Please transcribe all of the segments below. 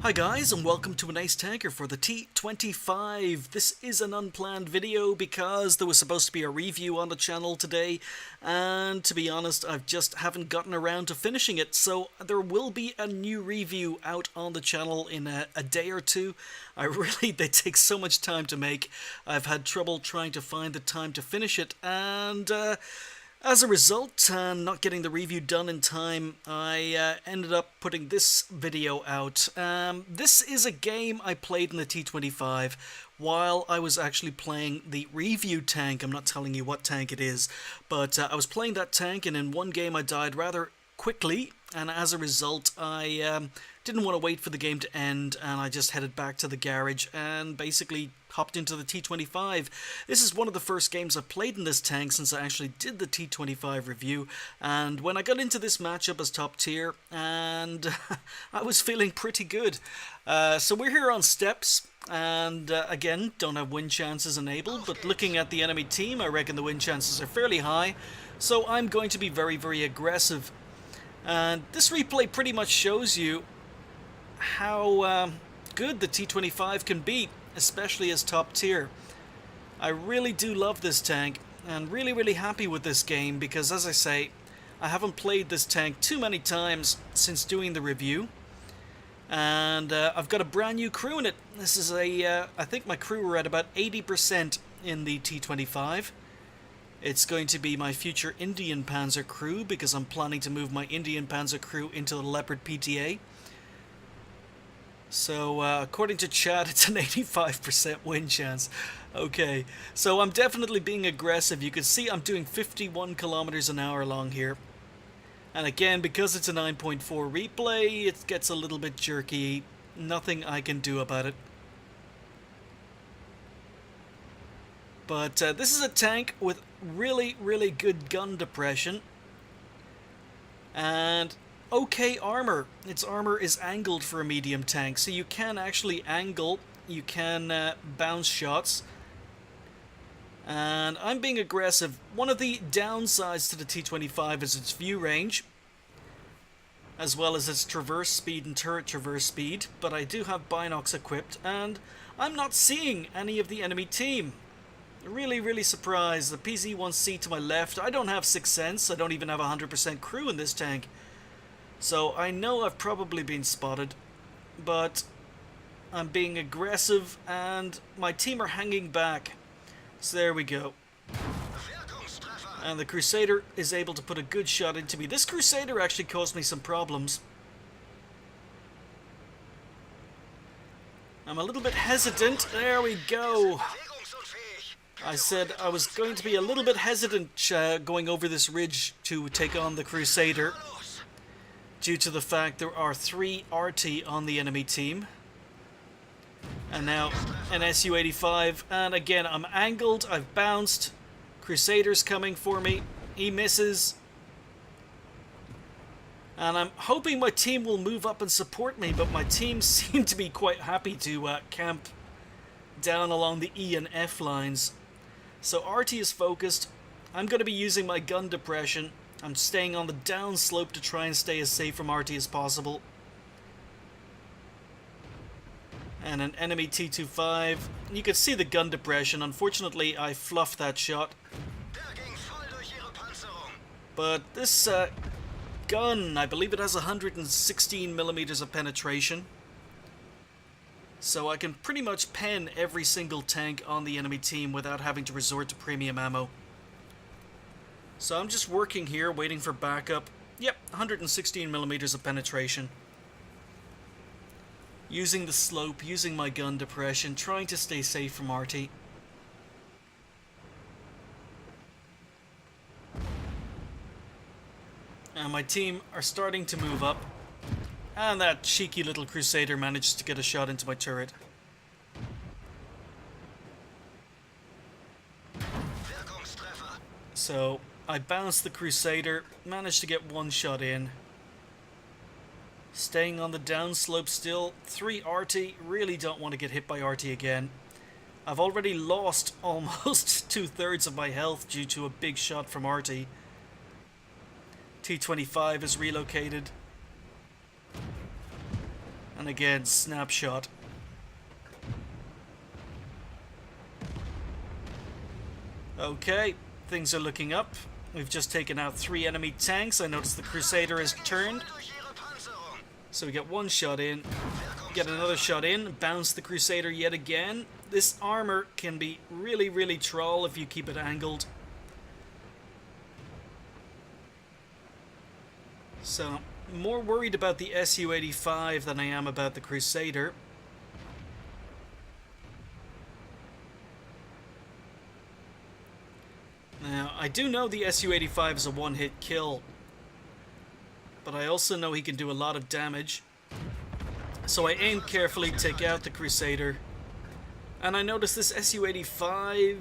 Hi guys, and welcome to an Ace Tanker for the T-25. This is an unplanned video because there was supposed to be a review on the channel today, and to be honest, I just haven't gotten around to finishing it, so there will be a new review out on the channel in a day or two. They take so much time to make. I've had trouble trying to find the time to finish it, and as a result, not getting the review done in time, I ended up putting this video out. This is a game I played in the T-25 while I was actually playing the review tank. I'm not telling you what tank it is, but I was playing that tank, and in one game I died rather quickly, and as a result I didn't want to wait for the game to end, and I just headed back to the garage and basically hopped into the T-25. This is one of the first games I've played in this tank since I actually did the T-25 review, and when I got into this matchup as top tier, and I was feeling pretty good. So we're here on steps, and again, don't have win chances enabled, but looking at the enemy team, I reckon the win chances are fairly high, so I'm going to be very, very aggressive. And this replay pretty much shows you how good the T-25 can be, especially as top tier. I really do love this tank, and really happy with this game because, as I say, I haven't played this tank too many times since doing the review, and I've got a brand new crew in it. This is I think my crew are at about 80% in the T-25. It's going to be my future Indian Panzer crew because I'm planning to move my Indian Panzer crew into the Leopard PTA. So, according to chat, it's an 85% win chance. Okay, so I'm definitely being aggressive. You can see I'm doing 51 kilometers an hour along here. And again, because it's a 9.4 replay, it gets a little bit jerky. Nothing I can do about it. But this is a tank with really good gun depression. And okay armor. Its armor is angled for a medium tank, so you can actually angle, you can bounce shots. And I'm being aggressive. One of the downsides to the T-25 is its view range, as well as its traverse speed and turret traverse speed, but I do have binocs equipped, and I'm not seeing any of the enemy team. Really surprised. The PZ-1C to my left, I don't have 6th sense, I don't even have 100% crew in this tank. So I know I've probably been spotted, but I'm being aggressive and my team are hanging back. So there we go. And the Crusader is able to put a good shot into me. This Crusader actually caused me some problems. I'm a little bit hesitant. There we go. I said I was going to be a little bit hesitant going over this ridge to take on the Crusader, due to the fact there are 3 RT on the enemy team. And now an Su-85, and again I'm angled, I've bounced. Crusader's coming for me, he misses. And I'm hoping my team will move up and support me, but my team seem to be quite happy to camp down along the E and F lines. So RT is focused. I'm going to be using my gun depression. I'm staying on the down slope to try and stay as safe from RT as possible. And an enemy T-25. You can see the gun depression. Unfortunately, I fluffed that shot. But this gun, I believe it has 116 millimeters of penetration. So I can pretty much pen every single tank on the enemy team without having to resort to premium ammo. So I'm just working here, waiting for backup. Yep, 116 millimeters of penetration. Using the slope, using my gun depression, trying to stay safe from RT. And my team are starting to move up. And that cheeky little Crusader managed to get a shot into my turret. So I bounced the Crusader, managed to get one shot in. Staying on the downslope still. 3 RT, really don't want to get hit by RT again. I've already lost almost 2/3 of my health due to a big shot from RT. T-25 is relocated. And again, snapshot. Okay, things are looking up. We've just taken out 3 enemy tanks. I notice the Crusader has turned. So we get 1 shot in, get another shot in, bounce the Crusader yet again. This armor can be really, really troll if you keep it angled. So, more worried about the Su-85 than I am about the Crusader. Now, I do know the Su-85 is a one-hit kill, but I also know he can do a lot of damage. So I aim carefully, take out the Crusader, and I notice this Su-85,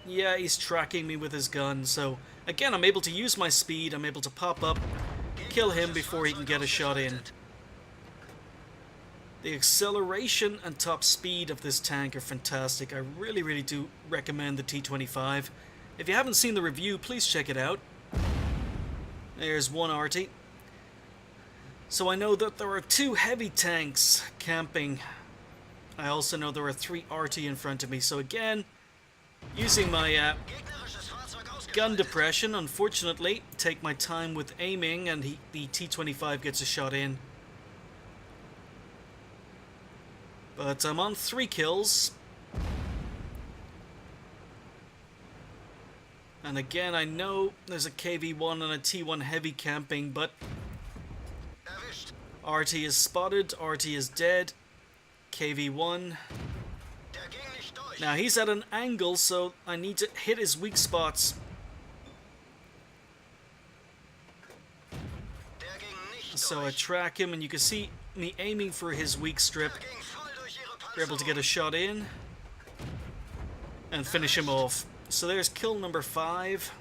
yeah, he's tracking me with his gun, so again, I'm able to use my speed, I'm able to pop up, kill him before he can get a shot in. The acceleration and top speed of this tank are fantastic. I really, really do recommend the T-25. If you haven't seen the review, please check it out. There's 1 arty. So I know that there are 2 heavy tanks camping. I also know there are 3 arty in front of me. So again, using my gun depression, unfortunately, take my time with aiming, and the T-25 gets a shot in. But I'm on 3 kills. And again, I know there's a KV-1 and a T-1 heavy camping, but RT is spotted, RT is dead. KV-1. Now he's at an angle, so I need to hit his weak spots. So I track him, and you can see me aiming for his weak strip. We're able to get a shot in and finish him off. So there's kill number 5.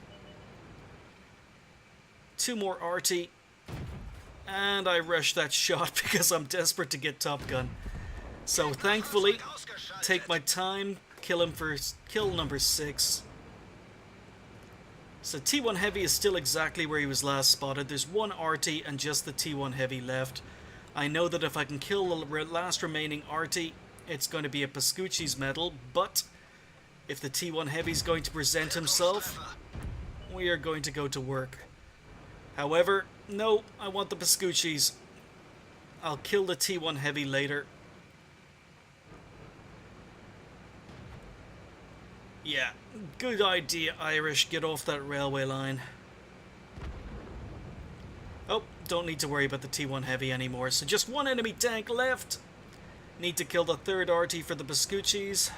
2 more arty. And I rushed that shot because I'm desperate to get Top Gun. So thankfully, take my time, kill him for kill number 6. So T1 Heavy is still exactly where he was last spotted. There's 1 arty and just the T1 Heavy left. I know that if I can kill the last remaining arty, it's going to be a Pascucci's medal, but if the T1 Heavy is going to present himself, we are going to go to work. However, no, I want the Pascucci's. I'll kill the T1 Heavy later. Yeah, good idea, Irish. Get off that railway line. Oh, don't need to worry about the T1 Heavy anymore. So just 1 enemy tank left. Need to kill the 3rd arty for the Pascucci's.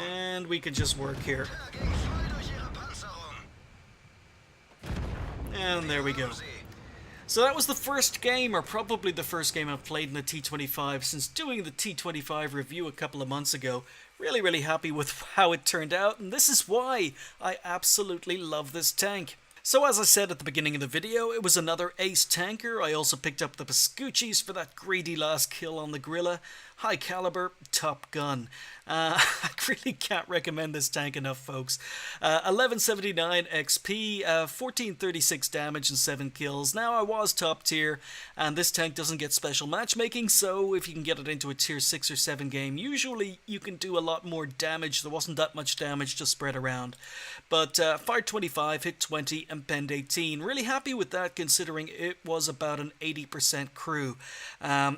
And we can just work here. And there we go. So that was the first game, or probably the first game I've played in the T-25 since doing the T-25 review a couple of months ago. Really, really happy with how it turned out, and this is why I absolutely love this tank. So as I said at the beginning of the video, it was another ace tanker. I also picked up the Pascucci's for that greedy last kill on the Gorilla. High caliber, Top Gun. I really can't recommend this tank enough, folks. 1179 XP, 1436 damage and 7 kills. Now, I was top tier, and this tank doesn't get special matchmaking, so if you can get it into a tier 6 or 7 game, usually you can do a lot more damage. There wasn't that much damage to spread around. But fired 25, hit 20, and penned 18. Really happy with that, considering it was about an 80% crew. I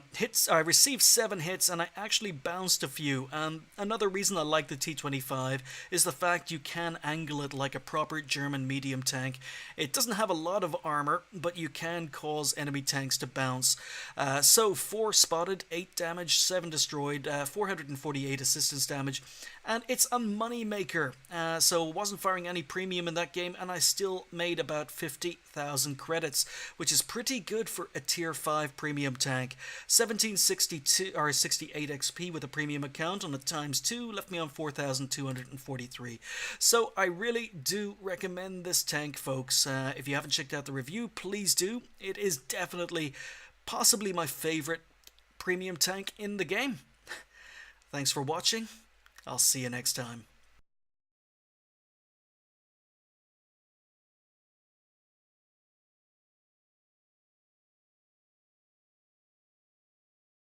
received 7 hits, and I actually bounced a few. Another reason I like the T-25 is the fact you can angle it like a proper German medium tank. It doesn't have a lot of armor, but you can cause enemy tanks to bounce. So 4 spotted, 8 damage, 7 destroyed, 448 assistance damage, and it's a money maker. So wasn't firing any premium in that game, and I still made about 50,000 credits, which is pretty good for a tier 5 premium tank. 1762 or 68 XP with a premium account on the ×2 left me on 4,243. So I really do recommend this tank, folks. If you haven't checked out the review, please do. It is definitely, possibly my favorite premium tank in the game. Thanks for watching. I'll see you next time.